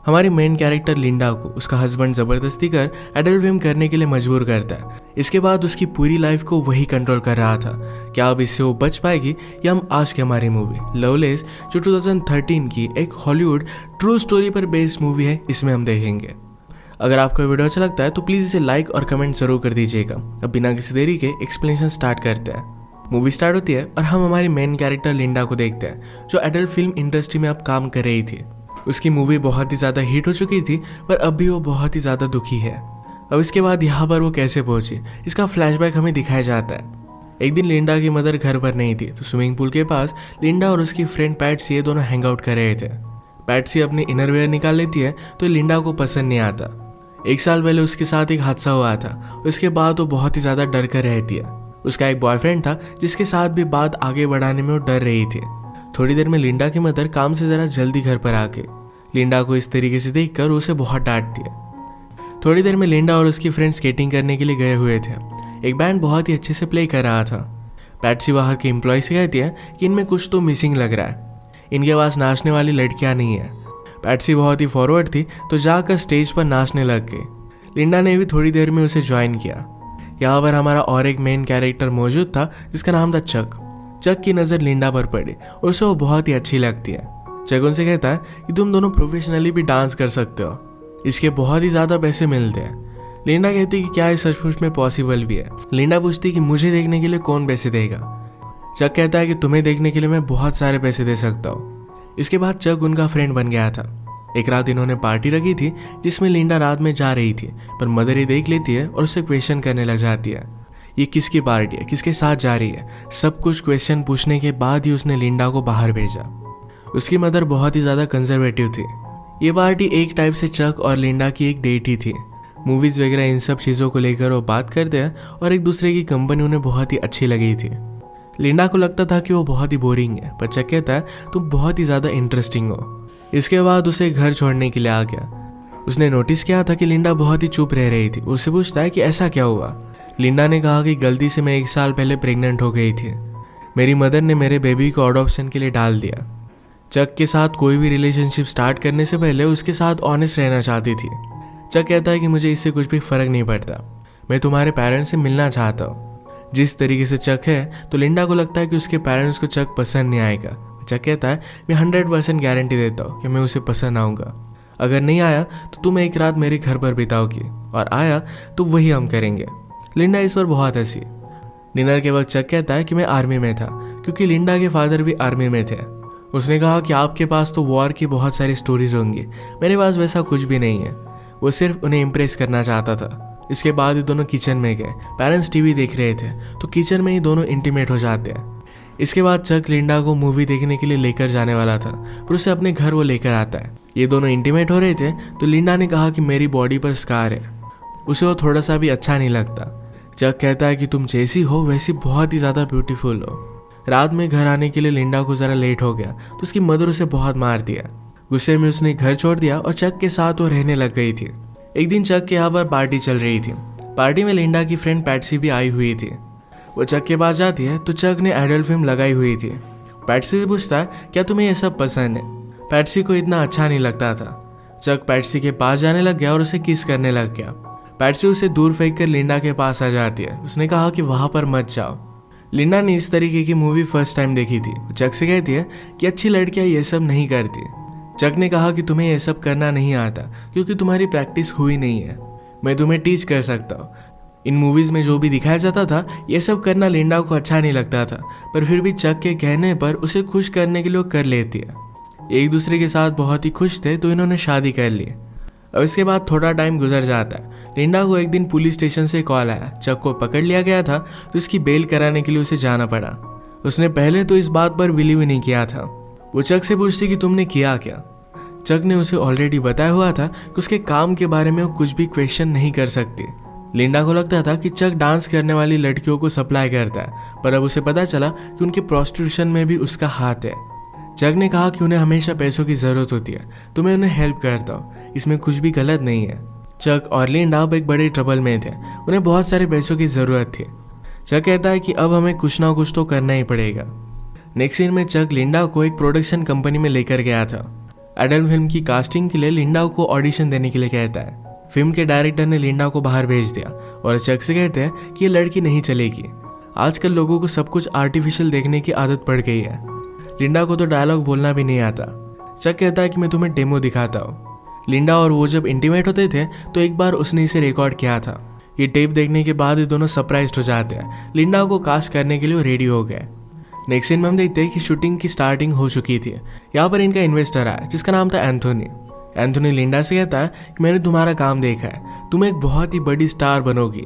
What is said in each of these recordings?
हमारी main character Linda को उसका हस्बैंड जबरदस्ती कर एडल्ट फिल्म करने के लिए मजबूर करता है। इसके बाद उसकी पूरी लाइफ को वही कंट्रोल कर रहा था। क्या अब इससे वो बच पाएगी, या हम आज की हमारी मूवी लवलेस जो 2013 की एक हॉलीवुड ट्रू स्टोरी पर बेस्ड मूवी है, इसमें हम देखेंगे। अगर आपको वीडियो अच्छा लगता है तो प्लीज़ इसे लाइक और कमेंट जरूर कर दीजिएगा। अब बिना किसी देरी के एक्सप्लेनेशन स्टार्ट करते हैं। मूवी स्टार्ट होती है और हम हमारी मेन कैरेक्टर लिंडा को देखते हैं, जो एडल्ट फिल्म इंडस्ट्री में अब काम कर रही थी। उसकी मूवी बहुत ही ज़्यादा हिट हो चुकी थी, पर अब भी वो बहुत ही ज़्यादा दुखी है। अब इसके बाद यहाँ पर वो कैसे पहुंची, इसका फ्लैशबैक हमें दिखाया जाता है। एक दिन लिंडा की मदर घर पर नहीं थी, तो स्विमिंग पूल के पास लिंडा और उसकी फ्रेंड पैट्सी ये दोनों हैंग आउट कर रहे थे। पैट्सी अपनी इनरवेयर निकाल लेती है तो लिंडा को पसंद नहीं आता। 1 साल पहले उसके साथ एक हादसा हुआ था, उसके बाद वो बहुत ही ज़्यादा डर कर रहती है। उसका एक बॉयफ्रेंड था जिसके साथ भी बात आगे बढ़ाने में वो डर रही थी। थोड़ी देर में लिंडा की मदर काम से ज़रा जल्दी घर पर आके लिंडा को इस तरीके से देखकर उसे बहुत डांटती है। थोड़ी देर में लिंडा और उसकी फ्रेंड स्केटिंग करने के लिए गए हुए थे। एक बैंड बहुत ही अच्छे से प्ले कर रहा था। पैट्सी वहाँ के एम्प्लॉय से कहती है कि इनमें कुछ तो मिसिंग लग रहा है, इनके पास नाचने वाली लड़कियाँ नहीं है। पैट्सी बहुत ही फॉरवर्ड थी तो जाकर स्टेज पर नाचने लग गई। लिंडा ने भी थोड़ी देर में उसे ज्वाइन किया। यहाँ पर हमारा और एक मेन कैरेक्टर मौजूद था जिसका नाम था चक। चक की नज़र लिंडा पर पड़ी और उसे वो बहुत ही अच्छी लगती है। चक उनसे कहता है कि तुम दोनों प्रोफेशनली भी डांस कर सकते हो, इसके बहुत ही ज़्यादा पैसे मिलते हैं। लिंडा कहती कि क्या इस सचमुच में पॉसिबल भी है। लिंडा पूछती कि मुझे देखने के लिए कौन पैसे देगा। चक कहता है कि तुम्हें देखने के लिए मैं बहुत सारे पैसे दे सकता हूँ। इसके बाद चक उनका फ्रेंड बन गया था। एक रात इन्होंने पार्टी रखी थी जिसमें लिंडा रात में जा रही थी, पर मदर ये देख लेती है और उससे क्वेश्चन करने लग जाती है। ये किसकी पार्टी है, किसके साथ जा रही है, सब कुछ क्वेश्चन पूछने के बाद ही उसने लिंडा को बाहर भेजा। उसकी मदर बहुत ही ज़्यादा कंजर्वेटिव थी। ये पार्टी एक टाइप से चक और लिंडा की एक डेट ही थी। मूवीज़ वगैरह इन सब चीज़ों को लेकर वो बात करते हैं और एक दूसरे की कंपनी उन्हें बहुत ही अच्छी लगी थी। लिंडा को लगता था कि वो बहुत ही बोरिंग है, पर चक कहता है तुम बहुत ही ज़्यादा इंटरेस्टिंग हो। इसके बाद उसे घर छोड़ने के लिए आ गया। उसने नोटिस किया था कि लिंडा बहुत ही चुप रह रही थी। उससे पूछता है कि ऐसा क्या हुआ। लिंडा ने कहा कि गलती से मैं 1 साल पहले प्रेग्नेंट हो गई थी, मेरी मदर ने मेरे बेबी को अडॉप्शन के लिए डाल दिया। चक के साथ कोई भी रिलेशनशिप स्टार्ट करने से पहले उसके साथ ऑनेस्ट रहना चाहती थी। चक कहता है कि मुझे इससे कुछ भी फर्क नहीं पड़ता, मैं तुम्हारे पेरेंट्स से मिलना चाहता हूँ। जिस तरीके से चक है तो लिंडा को लगता है कि उसके पेरेंट्स को चक पसंद नहीं आएगा। चक कहता है मैं 100% गारंटी देता हूँ कि मैं उसे पसंद आऊँगा। अगर नहीं आया तो तुम एक रात मेरे घर पर बिताओगी, और आया तो वही हम करेंगे। लिंडा इस पर बहुत हंसी। डिनर के वक्त चक कहता है कि मैं आर्मी में था, क्योंकि लिंडा के फादर भी आर्मी में थे। उसने कहा कि आपके पास तो वॉर की बहुत सारी स्टोरीज होंगी, मेरे पास वैसा कुछ भी नहीं है। वो सिर्फ उन्हें इम्प्रेस करना चाहता था। इसके बाद ही दोनों किचन में गए। पेरेंट्स टीवी देख रहे थे तो किचन में ही दोनों इंटीमेट हो जाते हैं। इसके बाद चक लिंडा को मूवी देखने के लिए लेकर जाने वाला था, पर उसे अपने घर वो लेकर आता है। ये दोनों इंटीमेट हो रहे थे तो लिंडा ने कहा कि मेरी बॉडी पर स्कार है। उसे वो थोड़ा सा भी अच्छा नहीं लगता। चक कहता है कि तुम जैसी हो वैसी बहुत ही ज़्यादा ब्यूटीफुल हो। रात में घर आने के लिए लिंडा को ज़रा लेट हो गया तो उसकी मदर उसे बहुत मार दिया। गुस्से में उसने घर छोड़ दिया और चक के साथ वो रहने लग गई थी। एक दिन चक के यहाँ पर पार्टी चल रही थी। पार्टी में लिंडा की फ्रेंड पैट्सी भी आई हुई थी। वो चक के पास जाती है तो चक ने एडल्ट फिल्म लगाई हुई थी। पैट्सी से पूछता है क्या तुम्हें ये सब पसंद है। पैट्सी को इतना अच्छा नहीं लगता था। चक पैट्सी के पास जाने लग गया और उसे किस करने लग गया। पैट्सी उसे दूर फेंक कर लिंडा के पास आ जाती है। उसने कहा कि वहाँ पर मत जाओ। लिंडा ने इस तरीके की मूवी फर्स्ट टाइम देखी थी। चक से कहती है कि अच्छी लड़कियाँ ये सब नहीं करती। चक ने कहा कि तुम्हें ये सब करना नहीं आता क्योंकि तुम्हारी प्रैक्टिस हुई नहीं है, मैं तुम्हें टीच कर सकता हूँ। इन मूवीज़ में जो भी दिखाया जाता था ये सब करना लिंडा को अच्छा नहीं लगता था, पर फिर भी चक के कहने पर उसे खुश करने के लिए कर लेती है। एक दूसरे के साथ बहुत ही खुश थे तो इन्होंने शादी कर ली। अब इसके बाद थोड़ा टाइम गुजर जाता है। लिंडा को एक दिन पुलिस स्टेशन से कॉल आया। चक को पकड़ लिया गया था तो इसकी बेल कराने के लिए उसे जाना पड़ा। उसने पहले तो इस बात पर बिलीव नहीं किया था। वो चक से पूछती कि तुमने किया क्या। चक ने उसे ऑलरेडी बताया हुआ था कि उसके काम के बारे में वो कुछ भी क्वेश्चन नहीं कर सकती। लिंडा को लगता था कि चक डांस करने वाली लड़कियों को सप्लाई करता है, पर अब उसे पता चला कि उनके प्रोस्टिट्यूशन में भी उसका हाथ है। चक ने कहा कि उन्हें हमेशा पैसों की ज़रूरत होती है तो मैं उन्हें हेल्प करता हूँ, इसमें कुछ भी गलत नहीं है। चक और लिंडा अब एक बड़े ट्रबल में थे, उन्हें बहुत सारे पैसों की ज़रूरत थी। चक कहता है कि अब हमें कुछ ना कुछ तो करना ही पड़ेगा। नेक्स्ट सीन में चक लिंडा को एक प्रोडक्शन कंपनी में लेकर गया था। एडल्ट फिल्म की कास्टिंग के लिए लिंडा को ऑडिशन देने के लिए कहता है। फिल्म के डायरेक्टर ने लिंडा को बाहर भेज दिया और चक से कहते हैं कि ये लड़की नहीं चलेगी। आजकल लोगों को सब कुछ आर्टिफिशियल देखने की आदत पड़ गई है। लिंडा को तो डायलॉग बोलना भी नहीं आता। चक कहता है कि मैं तुम्हें डेमो दिखाता हूँ। लिंडा और वो जब इंटीमेट होते थे तो एक बार उसने इसे रिकॉर्ड किया था। ये टेप देखने के बाद ये दोनों सरप्राइज्ड हो जाते हैं। लिंडा को कास्ट करने के लिए रेडी हो गए। नेक्स्ट सीन में हम देखते हैं कि शूटिंग की स्टार्टिंग हो चुकी थी। यहाँ पर इनका इन्वेस्टर आया जिसका नाम था एंथोनी। एंथोनी लिंडा से कहता है कि मैंने तुम्हारा काम देखा है, तुम एक बहुत ही बड़ी स्टार बनोगी।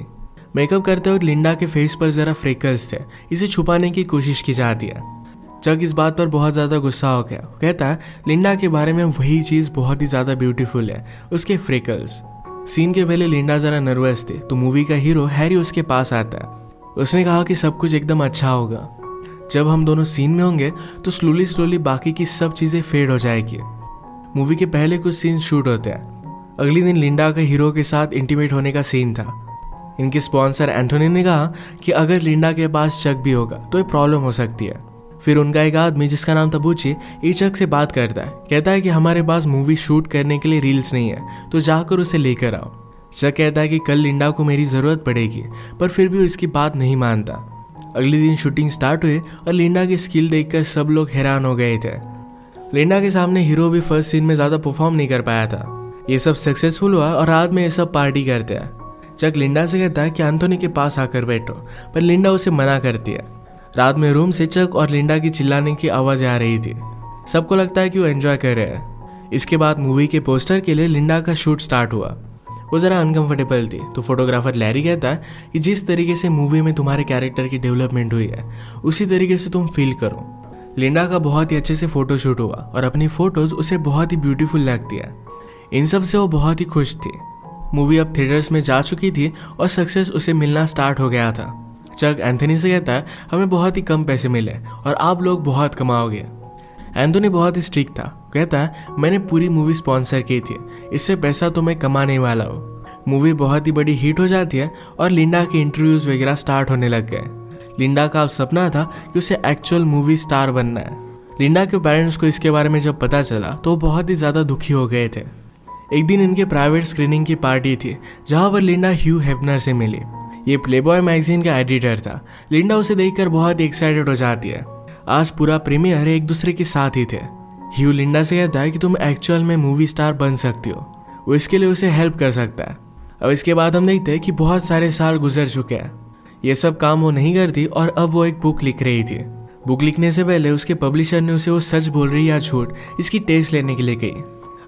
मेकअप करते वक्त लिंडा के फेस पर जरा फ्रेकल्स थे, इसे छुपाने की कोशिश की जाती है। चक इस बात पर बहुत ज़्यादा गुस्सा हो गया। कहता है लिंडा के बारे में वही चीज़ बहुत ही ज़्यादा ब्यूटीफुल है, उसके फ्रेकल्स। सीन के पहले लिंडा ज़रा नर्वस थे तो मूवी का हीरो हैरी उसके पास आता है। उसने कहा कि सब कुछ एकदम अच्छा होगा। जब हम दोनों सीन में होंगे तो स्लोली बाकी की सब चीज़ें फेड हो जाएगी। मूवी के पहले कुछ सीन शूट होते हैं। अगले दिन लिंडा का हीरो के साथ इंटीमेट होने का सीन था। इनके स्पॉन्सर एंथोनी ने कहा कि अगर लिंडा के पास चक भी होगा तो ये प्रॉब्लम हो सकती है। फिर उनका एक आदमी जिसका नाम था बुची ये चक से बात करता है। कहता है कि हमारे पास मूवी शूट करने के लिए रील्स नहीं है तो जाकर उसे लेकर आओ। चक कहता है कि कल लिंडा को मेरी ज़रूरत पड़ेगी, पर फिर भी उसकी बात नहीं मानता। अगले दिन शूटिंग स्टार्ट हुई और लिंडा की स्किल देखकर सब लोग हैरान हो गए थे। लिंडा के सामने हीरो भी फर्स्ट सीन में ज़्यादा परफॉर्म नहीं कर पाया था। ये सब सक्सेसफुल हुआ और रात में ये सब पार्टी करते हैं। चक लिंडा से कहता है कि एंथोनी के पास आकर बैठो, पर लिंडा उसे मना करती है। रात में रूम से चक और लिंडा की चिल्लाने की आवाज़ें आ रही थी। सबको लगता है कि वो एंजॉय कर रहे हैं। इसके बाद मूवी के पोस्टर के लिए लिंडा का शूट स्टार्ट हुआ। वो ज़रा अनकंफर्टेबल थी तो फोटोग्राफर लैरी कहता है कि जिस तरीके से मूवी में तुम्हारे कैरेक्टर की डेवलपमेंट हुई है उसी तरीके से तुम फील करो। लिंडा का बहुत ही अच्छे से फोटोशूट हुआ और अपनी फोटोज उसे बहुत ही ब्यूटीफुल लगती है। इन सब से वो बहुत ही खुश थी। मूवी अब थिएटर्स में जा चुकी थी और सक्सेस उसे मिलना स्टार्ट हो गया था। चक एंथोनी से कहता है हमें बहुत ही कम पैसे मिले और आप लोग बहुत कमाओगे। एंथोनी बहुत ही स्ट्रिक्ट था। कहता है मैंने पूरी मूवी स्पॉन्सर की थी, इससे पैसा तो मैं कमाने वाला हूँ। मूवी बहुत ही बड़ी हिट हो जाती है और लिंडा के इंटरव्यूज वगैरह स्टार्ट होने लग गए। लिंडा का अब सपना था कि उसे एक्चुअल मूवी स्टार बनना है। लिंडा के पेरेंट्स को इसके बारे में जब पता चला तो वो बहुत ही ज़्यादा दुखी हो गए थे। एक दिन इनके प्राइवेट स्क्रीनिंग की पार्टी थी जहाँ पर लिंडा ह्यू हेफनर से मिली। ये प्लेबॉय मैगजीन का एडिटर था। लिंडा उसे देखकर बहुत ही एक्साइटेड हो जाती है। आज पूरा प्रीमियर एक दूसरे के साथ ही थे। ह्यू लिंडा से कहता है कि तुम एक्चुअल में मूवी स्टार बन सकती हो। वो इसके लिए उसे हेल्प कर सकता है। अब इसके बाद हम देखते हैं कि बहुत सारे साल गुजर चुके हैं। ये सब काम वो नहीं करती और अब वो एक बुक लिख रही थी। बुक लिखने से पहले उसके पब्लिशर ने उसे वो सच बोल रही या झूठ इसकी टेस्ट लेने के लिए कही।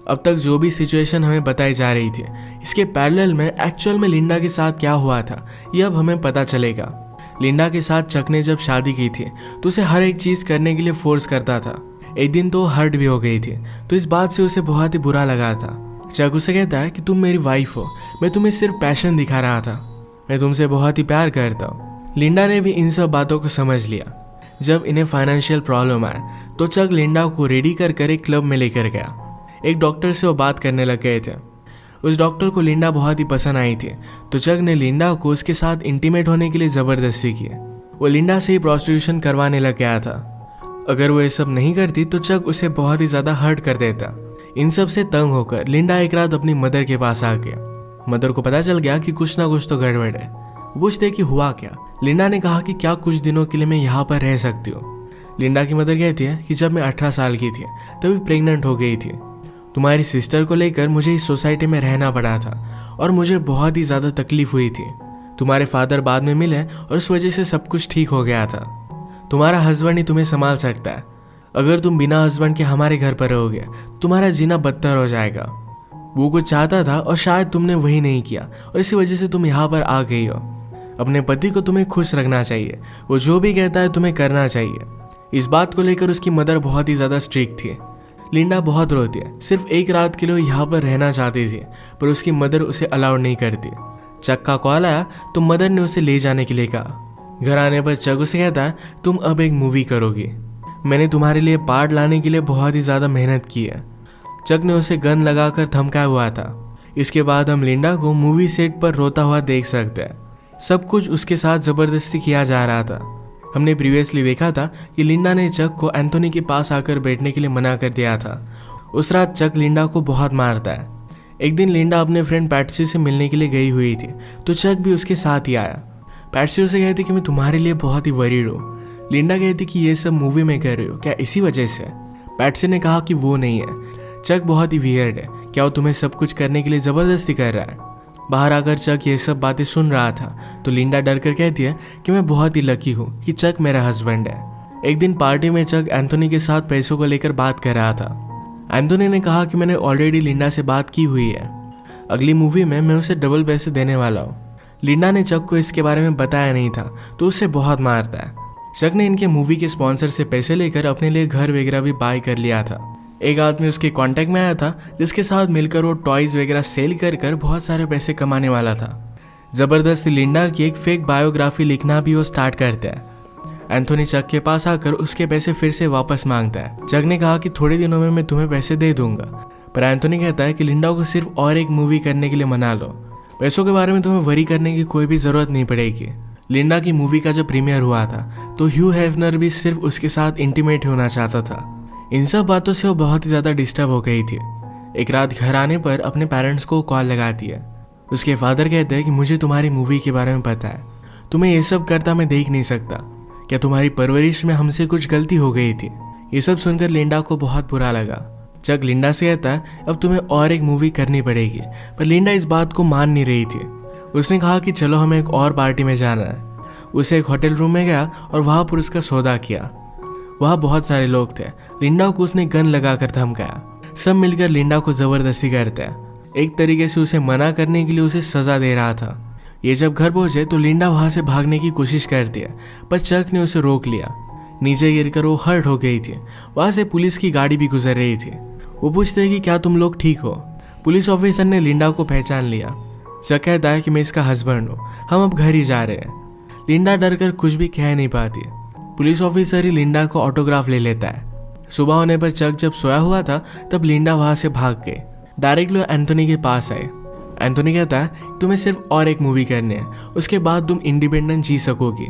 अब तक जो भी सिचुएशन हमें बताई जा रही थी इसके पैरेलल में एक्चुअल में लिंडा के साथ क्या हुआ था ये अब हमें पता चलेगा। लिंडा के साथ चक ने जब शादी की थी तो उसे हर एक चीज़ करने के लिए फोर्स करता था। एक दिन तो हर्ट भी हो गई थी तो इस बात से उसे बहुत ही बुरा लगा था। चक उसे कहता है कि तुम मेरी वाइफ हो, मैं तुम्हें सिर्फ पैशन दिखा रहा था, मैं तुमसे बहुत ही प्यार करता हूँ। लिंडा ने भी इन सब बातों को समझ लिया। जब इन्हें फाइनेंशियल प्रॉब्लम आए तो चक लिंडा को रेडी कर एक क्लब में लेकर गया। एक डॉक्टर से वो बात करने लग गए थे। उस डॉक्टर को लिंडा बहुत ही पसंद आई थी तो चक ने लिंडा को उसके साथ इंटीमेट होने के लिए ज़बरदस्ती की। वो लिंडा से ही प्रोस्टिट्यूशन करवाने लग गया था। अगर वो ये सब नहीं करती तो चक उसे बहुत ही ज़्यादा हर्ट कर देता। इन सब से तंग होकर लिंडा एक रात अपनी मदर के पास आ गया। मदर को पता चल गया कि कुछ ना कुछ तो गड़बड़ है। पूछते कि हुआ क्या। लिंडा ने कहा कि क्या कुछ दिनों के लिए मैं यहाँ पर रह सकती हूँ। लिंडा की मदर कहती है कि जब मैं 18 साल की थी तभी प्रेग्नेंट हो गई थी। तुम्हारी सिस्टर को लेकर मुझे इस सोसाइटी में रहना पड़ा था और मुझे बहुत ही ज़्यादा तकलीफ हुई थी। तुम्हारे फादर बाद में मिले और उस वजह से सब कुछ ठीक हो गया था। तुम्हारा हस्बैंड ही तुम्हें संभाल सकता है। अगर तुम बिना हस्बैंड के हमारे घर पर रहोगे तुम्हारा जीना बदतर हो जाएगा। वो कुछ चाहता था और शायद तुमने वही नहीं किया और इसी वजह से तुम यहाँ पर आ गई हो। अपने पति को तुम्हें खुश रखना चाहिए, वो जो भी कहता है तुम्हें करना चाहिए। इस बात को लेकर उसकी मदर बहुत ही ज़्यादा स्ट्रिक्ट थी। लिंडा बहुत रोती है। सिर्फ एक रात के लिए यहाँ पर रहना चाहती थी पर उसकी मदर उसे अलाउड नहीं करती। चक का कॉल आया तो मदर ने उसे ले जाने के लिए कहा। घर आने पर चक उसे कहता है तुम अब एक मूवी करोगी। मैंने तुम्हारे लिए पार्ट लाने के लिए बहुत ही ज़्यादा मेहनत की है। चक ने उसे गन लगाकर धमकाया हुआ था। इसके बाद हम लिंडा को मूवी सेट पर रोता हुआ देख सकते हैं। सब कुछ उसके साथ ज़बरदस्ती किया जा रहा था। हमने प्रीवियसली देखा था कि लिंडा ने चक को एंथोनी के पास आकर बैठने के लिए मना कर दिया था। उस रात चक लिंडा को बहुत मारता है। एक दिन लिंडा अपने फ्रेंड पैट्सी से मिलने के लिए गई हुई थी, तो चक भी उसके साथ ही आया। पैट्सी उसे कहती कि मैं तुम्हारे लिए बहुत ही वरीड हूँ। लिंडा कहती कि ये सब मूवी में कर रहे हो क्या इसी वजह से? पैट्सी ने कहा कि वो नहीं है, चक बहुत ही वियर्ड है, क्या वो तुम्हें सब कुछ करने के लिए ज़बरदस्ती कर रहा है? बाहर आकर चक ये सब बातें सुन रहा था, तो लिंडा डर कर कहती है कि मैं बहुत ही लकी हूँ कि चक मेरा हस्बैंड है। एक दिन पार्टी में चक एंथोनी के साथ पैसों को लेकर बात कर रहा था। एंथोनी ने कहा कि मैंने ऑलरेडी लिंडा से बात की हुई है, अगली मूवी में मैं उसे डबल पैसे देने वाला हूँ। लिंडा ने चक को इसके बारे में बताया नहीं था, तो उसे बहुत मारता है। चक ने इनके मूवी के स्पॉन्सर से पैसे लेकर अपने लिए घर वगैरह भी बाय कर लिया था। एक आदमी उसके कांटेक्ट में आया था, जिसके साथ मिलकर वो टॉयज वगैरह सेल कर बहुत सारे पैसे कमाने वाला था। जबरदस्ती लिंडा की एक फेक बायोग्राफी लिखना भी वो स्टार्ट करता है। एंथोनी चक के पास आकर उसके पैसे फिर से वापस मांगता है। चक ने कहा कि थोड़े दिनों में मैं तुम्हें पैसे दे दूंगा, पर एंथोनी कहता है कि लिंडा को सिर्फ और एक मूवी करने के लिए मना लो, पैसों के बारे में तुम्हें वरी करने की कोई भी जरूरत नहीं पड़ेगी। लिंडा की मूवी का जब प्रीमियर हुआ था, तो ह्यू हेफनर भी सिर्फ उसके साथ इंटीमेट होना चाहता था। इन सब बातों से वो बहुत ही ज्यादा डिस्टर्ब हो गई थी। एक रात घर आने पर अपने पेरेंट्स को कॉल लगाती है। उसके फादर कहते हैं कि मुझे तुम्हारी मूवी के बारे में पता है, तुम्हें ये सब करता मैं देख नहीं सकता, क्या तुम्हारी परवरिश में हमसे कुछ गलती हो गई थी? ये सब सुनकर लिंडा को बहुत बुरा लगा। चक लिंडा से कहता है अब तुम्हें और एक मूवी करनी पड़ेगी, पर लिंडा इस बात को मान नहीं रही थी। उसने कहा कि चलो हमें एक और पार्टी में जाना है। उसे एक होटल रूम में गया और वहां पर उसका सौदा किया। वहाँ बहुत सारे लोग थे। लिंडा को उसने गन लगाकर धमकाया। सब मिलकर लिंडा को जबरदस्ती करते हैं। एक तरीके से उसे मना करने के लिए उसे सजा दे रहा था। ये जब घर पहुंचे तो लिंडा वहां से भागने की कोशिश करती है, पर चक ने उसे रोक लिया। नीचे गिरकर वो हर्ट हो गई थी। वहां से पुलिस की गाड़ी भी गुजर रही थी। वो पूछते हैं कि क्या तुम लोग ठीक हो? पुलिस ऑफिसर ने लिंडा को पहचान लिया। चक कहता है कि मैं इसका हस्बैंड हूँ, हम अब घर ही जा रहे हैं। लिंडा डर कर कुछ भी कह नहीं पाती। पुलिस ऑफिसर ही लिंडा को ऑटोग्राफ ले लेता है। सुबह होने पर चक जब सोया हुआ था, तब लिंडा वहां से भाग गई। डायरेक्टली एंथोनी के पास आए। एंथोनी कहता है तुम्हें सिर्फ और एक मूवी करनी है, उसके बाद तुम इंडिपेंडेंट जी सकोगी।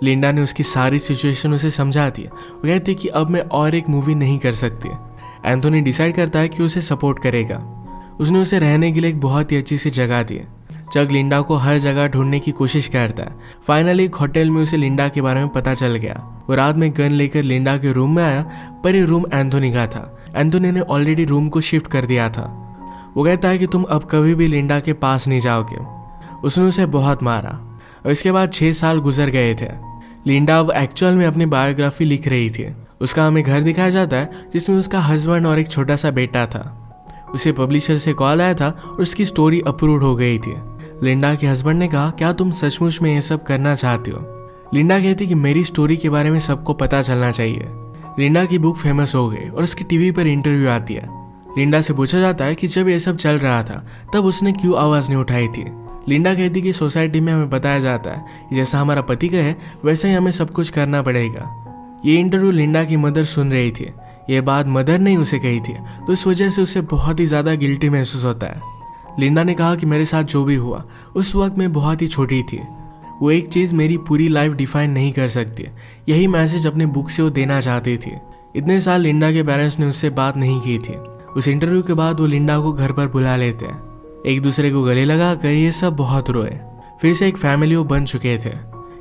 लिंडा ने उसकी सारी सिचुएशन उसे समझा दी। वो कहती कि अब मैं और एक मूवी नहीं कर सकती। एंथोनी डिसाइड करता है कि उसे सपोर्ट करेगा। उसने उसे रहने के लिए एक बहुत ही अच्छी सी जगह दी। चक लिंडा को हर जगह ढूंढने की कोशिश करता है। फाइनली एक होटल में उसे लिंडा के बारे में पता चल गया। वो रात में गन लेकर लिंडा के रूम में आया, पर ये रूम एंथोनी का था। एंथोनी ने ऑलरेडी रूम को शिफ्ट कर दिया था। वो कहता है कि तुम अब कभी भी लिंडा के पास नहीं जाओगे। उसने उसे बहुत मारा और इसके बाद 6 साल गुजर गए थे। लिंडा अब एक्चुअल में अपनी बायोग्राफी लिख रही थी। उसका हमें घर दिखाया जाता है, जिसमें उसका हस्बैंड और एक छोटा सा बेटा था। उसे पब्लिशर से कॉल आया था और उसकी स्टोरी अप्रूव हो गई थी। लिंडा के हस्बैंड ने कहा क्या तुम सचमुच में ये सब करना चाहती हो? लिंडा कहती कि मेरी स्टोरी के बारे में सबको पता चलना चाहिए। लिंडा की बुक फेमस हो गई और उसकी टीवी पर इंटरव्यू आती है। लिंडा से पूछा जाता है कि जब ये सब चल रहा था तब उसने क्यों आवाज़ नहीं उठाई थी। लिंडा कहती कि सोसाइटी में हमें बताया जाता है कि जैसा हमारा पति कहे वैसे ही हमें सब कुछ करना पड़ेगा। ये इंटरव्यू लिंडा की मदर सुन रही थी। ये बात मदर ने उसे कही थी, तो इस वजह से उसे बहुत ही ज़्यादा गिल्टी महसूस होता है। लिंडा ने कहा कि मेरे साथ जो भी हुआ उस वक्त मैं बहुत ही छोटी थी। वो एक चीज़ मेरी पूरी लाइफ डिफाइन नहीं कर सकती। यही मैसेज अपने बुक से वो देना चाहती थी। इतने साल लिंडा के पेरेंट्स ने उससे बात नहीं की थी। उस इंटरव्यू के बाद वो लिंडा को घर पर बुला लेते हैं। एक दूसरे को गले लगा कर ये सब बहुत रोए। फिर से एक फैमिली वो बन चुके थे।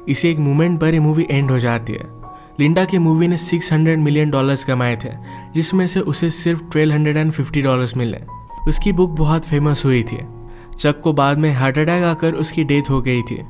इसी एक मोमेंट पर ये मूवी एंड हो जाती है। लिंडा की मूवी ने $600 मिलियन कमाए थे, जिसमें से उसे सिर्फ $1,250 मिले। उसकी बुक बहुत फेमस हुई थी। चक को बाद में हार्ट अटैक आकर उसकी डेथ हो गई थी।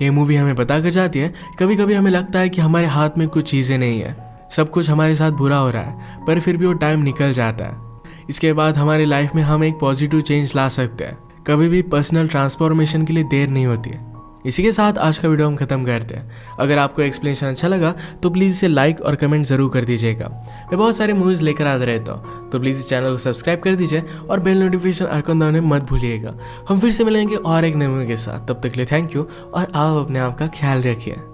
ये मूवी हमें बता कर जाती है कभी कभी हमें लगता है कि हमारे हाथ में कुछ चीज़ें नहीं है, सब कुछ हमारे साथ बुरा हो रहा है, पर फिर भी वो टाइम निकल जाता है। इसके बाद हमारी लाइफ में हम एक पॉजिटिव चेंज ला सकते हैं। कभी भी पर्सनल ट्रांसफॉर्मेशन के लिए देर नहीं होती है। इसी के साथ आज का वीडियो हम खत्म करते हैं। अगर आपको एक्सप्लेनेशन अच्छा लगा तो प्लीज़ इसे लाइक और कमेंट जरूर कर दीजिएगा। मैं बहुत सारे मूवीज़ लेकर आता रहता हूँ, तो प्लीज़ इस चैनल को सब्सक्राइब कर दीजिए और बेल नोटिफिकेशन आइकन दबाने मत भूलिएगा। हम फिर से मिलेंगे और एक नए मूवी के साथ। तब तक के लिए थैंक यू और आप अपने आप का ख्याल रखिए।